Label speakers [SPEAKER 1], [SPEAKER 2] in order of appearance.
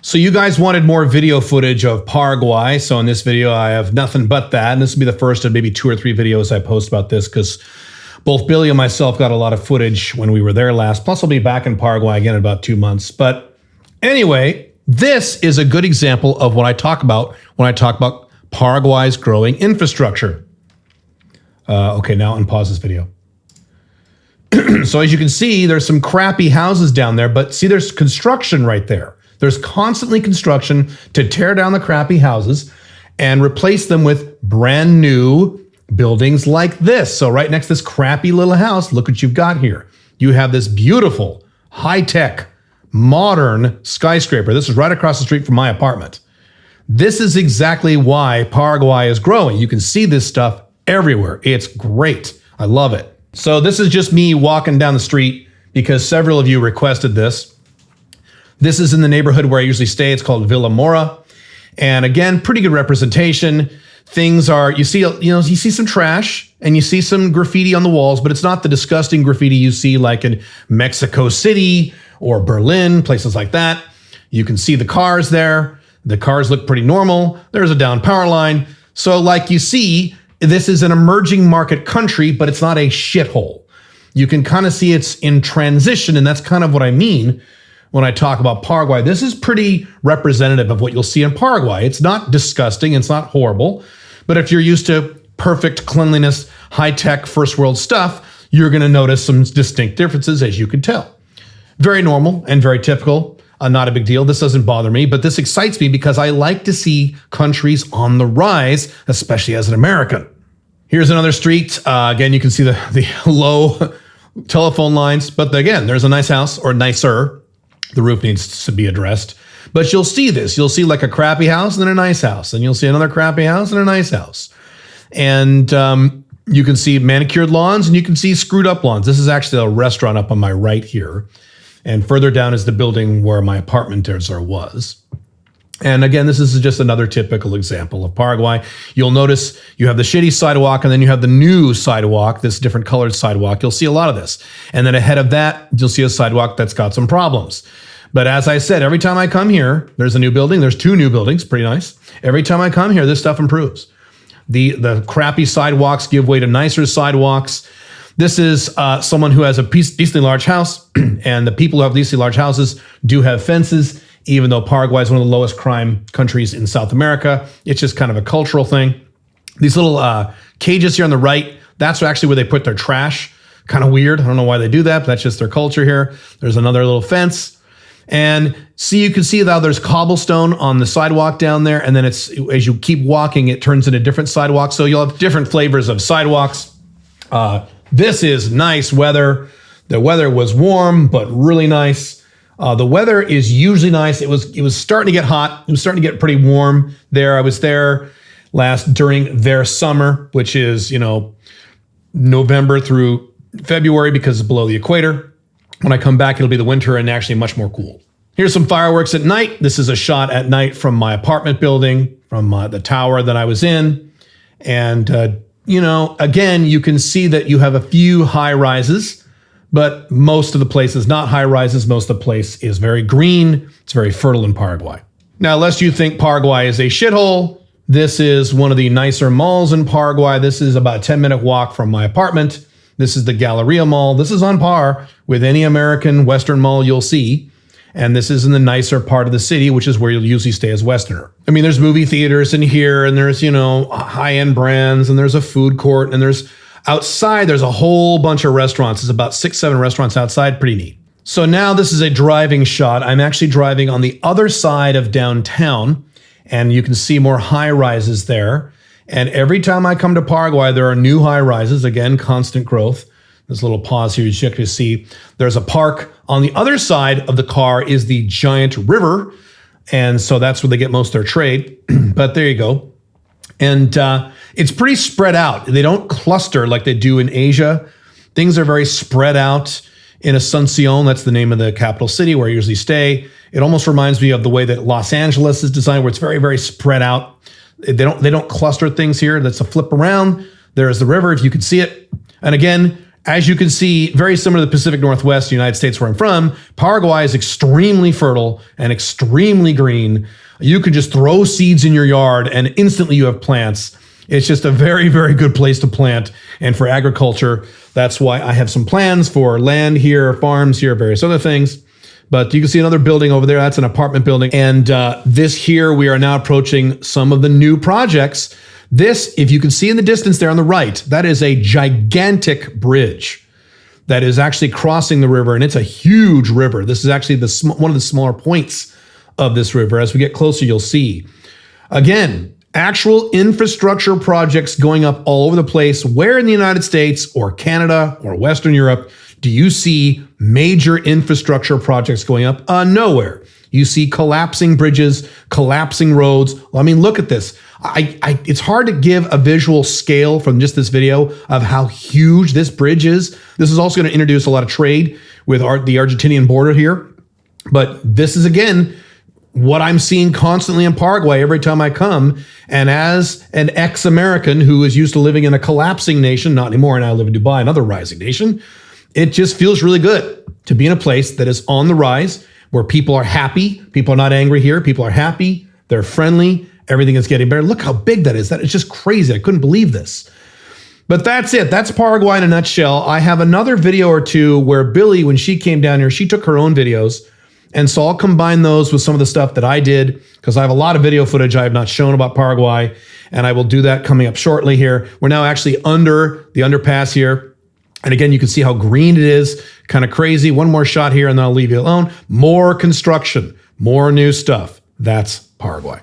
[SPEAKER 1] So you guys wanted more video footage of Paraguay. So in this video, I have nothing but that. And this will be the first of maybe 2 or 3 videos I post about this because both Billy and myself got a lot of footage when we were there last. Plus I'll be back in Paraguay again in about 2 months. But anyway, this is a good example of what I talk about when I talk about Paraguay's growing infrastructure. Okay, now unpause this video. So as you can see, there's some crappy houses down there, but see, there's construction right there. There's constantly construction to tear down the crappy houses and replace them with brand new buildings like this. So right next to this crappy little house, look what you've got here. You have this beautiful, high-tech, modern skyscraper. This is right across the street from my apartment. This is exactly why Paraguay is growing. You can see this stuff everywhere. It's great. I love it. So this is just me walking down the street because several of you requested this. This is in the neighborhood where I usually stay. It's called Villa Mora. And again, pretty good representation. Things are, you see some trash and you see some graffiti on the walls, but it's not the disgusting graffiti you see like in Mexico City or Berlin, places like that. You can see the cars there. The cars look pretty normal. There's a down power line. So like you see, this is an emerging market country, but it's not a shithole. You can kind of see it's in transition, and that's kind of what I mean when I talk about Paraguay. This is pretty representative of what you'll see in Paraguay. It's not disgusting, it's not horrible, but if you're used to perfect cleanliness, high-tech, first world stuff, you're gonna notice some distinct differences, as you can tell. Very normal and very typical, not a big deal. This doesn't bother me, but this excites me because I like to see countries on the rise, especially as an American. Here's another street. Again, you can see the low telephone lines, but again, there's a nice house, or nicer. The roof needs to be addressed. But you'll see this. You'll see like a crappy house and then a nice house. And you'll see another crappy house and a nice house. And you can see manicured lawns and you can see screwed up lawns. This is actually a restaurant up on my right here. And further down is the building where my apartment was. And again, this is just another typical example of Paraguay. You'll notice you have the shitty sidewalk and then you have the new sidewalk, this different colored sidewalk. You'll see a lot of this. And then ahead of that, you'll see a sidewalk that's got some problems. But as I said, every time I come here, there's a new building. There's 2 new buildings, pretty nice. Every time I come here, this stuff improves. The crappy sidewalks give way to nicer sidewalks. This is someone who has a decently large house, and the people who have decently large houses do have fences, even though Paraguay is one of the lowest crime countries in South America. It's just kind of a cultural thing. These little cages here on the right, that's actually where they put their trash. Kind of weird. I don't know why they do that, but that's just their culture here. There's another little fence. And see, you can see how there's cobblestone on the sidewalk down there, and then it's as you keep walking, it turns into different sidewalks. So you'll have different flavors of sidewalks. This is nice weather. The weather was warm, but really nice. The weather is usually nice. It was starting to get hot. It was starting to get pretty warm there. I was there during their summer, which is, November through February because it's below the equator. When I come back, it'll be the winter and actually much more cool. Here's some fireworks at night. This is a shot at night from my apartment building, from the tower that I was in. And, again, you can see that you have a few high rises, but most of the place is not high rises. Most of the place is very green. It's very fertile in Paraguay. Now, lest you think Paraguay is a shithole, this is one of the nicer malls in Paraguay. This is about a 10-minute walk from my apartment. This is the Galleria Mall. This is on par with any American Western mall you'll see. And this is in the nicer part of the city, which is where you'll usually stay as Westerner. I mean, there's movie theaters in here, and there's, high-end brands, and there's a food court, and there's outside, there's a whole bunch of restaurants. There's about 6-7 restaurants outside. Pretty neat. So now this is a driving shot. I'm actually driving on the other side of downtown, and you can see more high-rises there. And every time I come to Paraguay, there are new high-rises. Again, constant growth. This little pause here, you can see there's a park. On the other side of the car is the giant river. And so that's where they get most of their trade. But there you go. And it's pretty spread out. They don't cluster like they do in Asia. Things are very spread out. In Asuncion, that's the name of the capital city where I usually stay. It almost reminds me of the way that Los Angeles is designed, where it's very, very spread out. They don't cluster things here. That's a flip around. There's the river, if you can see it. And again, As you can see, very similar to the Pacific Northwest, the United States where I'm from, Paraguay is extremely fertile and extremely green. You can just throw seeds in your yard and instantly you have plants. It's just a very, very good place to plant and for agriculture. That's why I have some plans for land here, farms here, various other things. But you can see another building over there. That's an apartment building. And this here, we are now approaching some of the new projects. This, if you can see in the distance there on the right, that is a gigantic bridge that is actually crossing the river, and it's a huge river. This is actually one of the smaller points of this river. As we get closer, you'll see. Again, actual infrastructure projects going up all over the place. Where in the United States or Canada or Western Europe do you see major infrastructure projects going up? Nowhere. You see collapsing bridges, collapsing roads. I mean, look at this. It's hard to give a visual scale from just this video of how huge this bridge is. This is also going to introduce a lot of trade with the Argentinian border here. But this is, again, what I'm seeing constantly in Paraguay every time I come. And as an ex-American who is used to living in a collapsing nation, not anymore, and I live in Dubai, another rising nation, it just feels really good to be in a place that is on the rise, where people are happy. People are not angry here. People are happy. They're friendly. Everything is getting better. Look how big that is. That is just crazy. I couldn't believe this. But that's it. That's Paraguay in a nutshell. I have another video or two where Billy, when she came down here, she took her own videos. And so I'll combine those with some of the stuff that I did, because I have a lot of video footage I have not shown about Paraguay. And I will do that coming up shortly here. We're now actually under the underpass here. And again, you can see how green it is, kind of crazy. One more shot here and then I'll leave you alone. More construction, more new stuff. That's Paraguay.